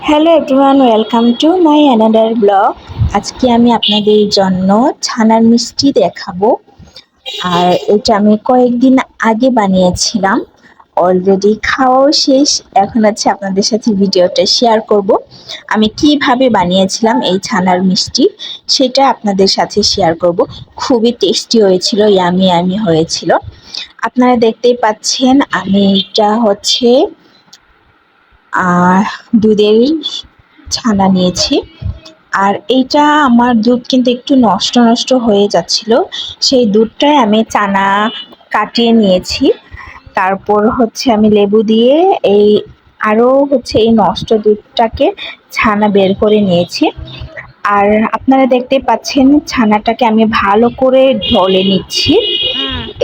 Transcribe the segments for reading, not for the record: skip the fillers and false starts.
Hello everyone, welcome to my another blog. আজকে আমি আপনাদের জন্য ছানার মিষ্টি দেখাবো। আর এটা আমি কয়েকদিন আগে বানিয়েছিলাম, অলরেডি খাওয়াও শেষ। এখন আছে আপনাদের সাথে ভিডিওটা শেয়ার করব। আমি কিভাবে বানিয়েছিলাম এই ছানার মিষ্টি সেটা আপনাদের সাথে শেয়ার করব। খুবই টেস্টি হয়েছিল, ইয়ামি ইয়ামি হয়েছিল। আপনারা দেখতেই পাচ্ছেন আমি এটা হচ্ছে দুধের ছানা নিয়েছি। আর এইটা আমার দুধ কিন্তু একটু নষ্ট নষ্ট হয়ে যাচ্ছিল, সেই দুধটাই আমি ছানা কাটিয়ে নিয়েছি। তারপর হচ্ছে আমি লেবু দিয়ে এই আরও হচ্ছে এই নষ্ট দুধটাকে ছানা বের করে নিয়েছি। আর আপনারা দেখতে পাচ্ছেন ছানাটাকে আমি ভালো করে ঢলে নিচ্ছি।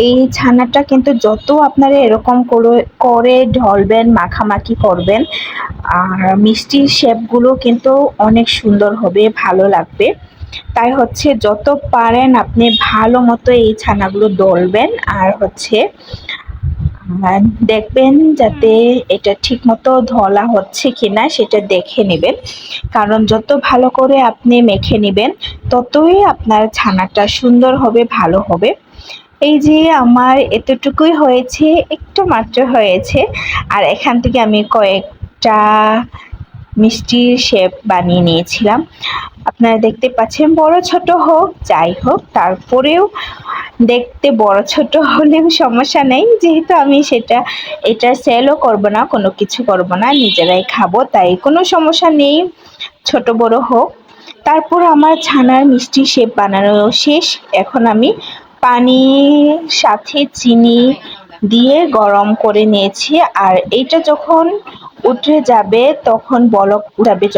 এই ছানাটা কিন্তু যত আপনারা এরকম করে করে ঢলবেন, মাখামাখি করবেন, আর মিষ্টির শেপগুলো কিন্তু অনেক সুন্দর হবে, ভালো লাগবে। তাই হচ্ছে যত পারেন আপনি ভালো মতো এই ছানাগুলো ডলবেন আর হচ্ছে দেখবেন যাতে এটা ঠিক মতো ঢলা হচ্ছে কিনা সেটা দেখে নেবেন। কারণ যত ভালো করে আপনি মেখে নেবেন ততই আপনার ছানাটা সুন্দর হবে, ভালো হবে। এই যে আমার এতটুকুই হয়েছে, একটু মাত্র হয়েছে। আর এখান থেকে আমি কয়েকটা মিষ্টির শেপ বানিয়ে নিয়েছিলাম। আপনারা দেখতে পাচ্ছেন বড় ছোট হোক যাই হোক, তারপরেও দেখতে বড় ছোট হলেও সমস্যা নেই, যেহেতু আমি এটা সেলও করব না, কোনো কিছু করব না, নিজেরাই খাবো, তাই কোনো সমস্যা নেই ছোট বড় হোক। তারপর আমার ছানার মিষ্টি শেপ বানানো শেষ। এখন আমি পানির সাথে চিনি দিয়ে গরম করে নিয়েছি। আর এইটা যখন উঠে যাবে, তখন বলক উঠাবে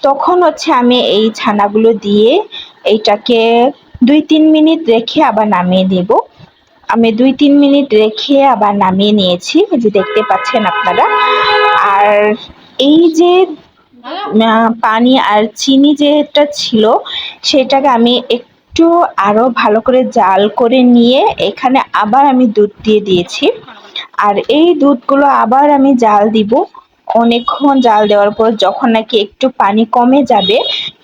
তখন হচ্ছে আমি এই ছানাগুলো দিয়ে এইটাকে 2-3 মিনিট রেখে আবার নামিয়ে দেব। আমি 2-3 মিনিট রেখে আবার নামিয়ে নিয়েছি, এই যে দেখতে পাচ্ছেন আপনারা। আর এই যে পানি আর চিনি যেটা ছিল সেটাকে আমি একটু আরো ভালো করে জাল করে নিয়ে এখানে আবার আমি দুধ দিয়ে দিয়েছি। আর এই দুধগুলো আবার আমি জাল দিব। অনেকক্ষণ জাল দেওয়ার পর যখন নাকি একটু পানি কমে যাবে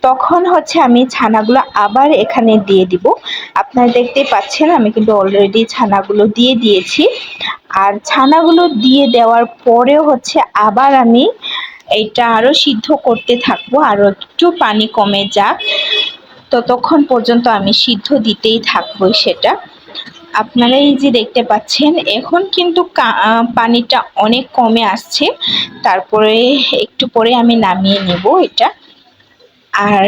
তখন হচ্ছে আমি ছানাগুলো আবার এখানে দিয়ে দিব। আপনারা দেখতে পাচ্ছেন আমি কিন্তু অলরেডি ছানাগুলো দিয়ে দিয়েছি। আর ছানাগুলো দিয়ে দেওয়ার পরেও হচ্ছে আবার আমি এটা আরো সিদ্ধ করতে থাকবো, আরো একটু পানি কমে যাক ততক্ষণ পর্যন্ত আমি সিদ্ধ দিতেই থাকবো সেটা। আপনারা এই যে দেখতে পাচ্ছেন এখন কিন্তু পানিটা অনেক কমে আসছে। তারপরে একটু পরে আমি নামিয়ে নেব এটা, আর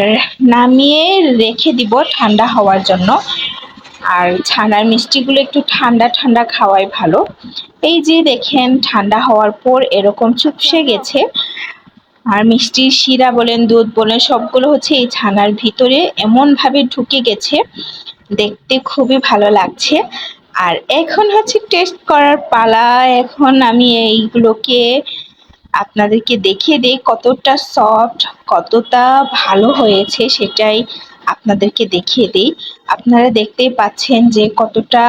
নামিয়ে রেখে দিব ঠান্ডা হওয়ার জন্য। আর ছানার মিষ্টিগুলো একটু ঠান্ডা ঠান্ডা খাওয়াই ভালো। এই যে দেখেন ঠান্ডা হওয়ার পর এরকম চুপসে গেছে। আর মিষ্টির শিরা বলেন, দুধ বলেন, সবগুলো হচ্ছে এই ছানার ভিতরে এমনভাবে ঢুকে গেছে, দেখতে খুবই ভালো লাগছে। আর এখন হচ্ছে টেস্ট করার পালা। এখন আমি এইগুলোকে আপনাদেরকে দেখিয়ে দিই কতটা সফট, কতটা ভালো হয়েছে সেটাই আপনাদেরকে দেখিয়ে দিই। আপনারা দেখতেই পাচ্ছেন যে কতটা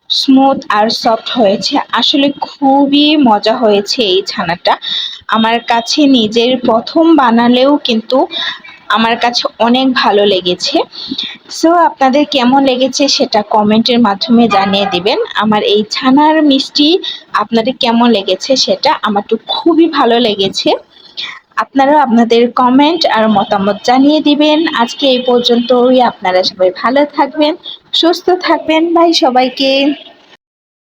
স্মুথ আর সফট হয়েছে। আসলে খুবই মজা হয়েছে এই ছানাটা। আমার কাছে নিজের প্রথম বানালেও কিন্তু আমার কাছে অনেক ভালো লেগেছে। সো আপনাদের কেমন লেগেছে সেটা কমেন্টের মাধ্যমে জানিয়ে দিবেন। আমার এই ছানার মিষ্টি আপনাদের কেমন লেগেছে সেটা আমার তো খুবই ভালো লেগেছে। আপনারা আপনাদের কমেন্ট আর মতামত জানিয়ে দিবেন। আজকে এই পর্যন্তই। আপনারা সবাই ভালো থাকবেন, সুস্থ থাকবেন। বাই সবাইকে।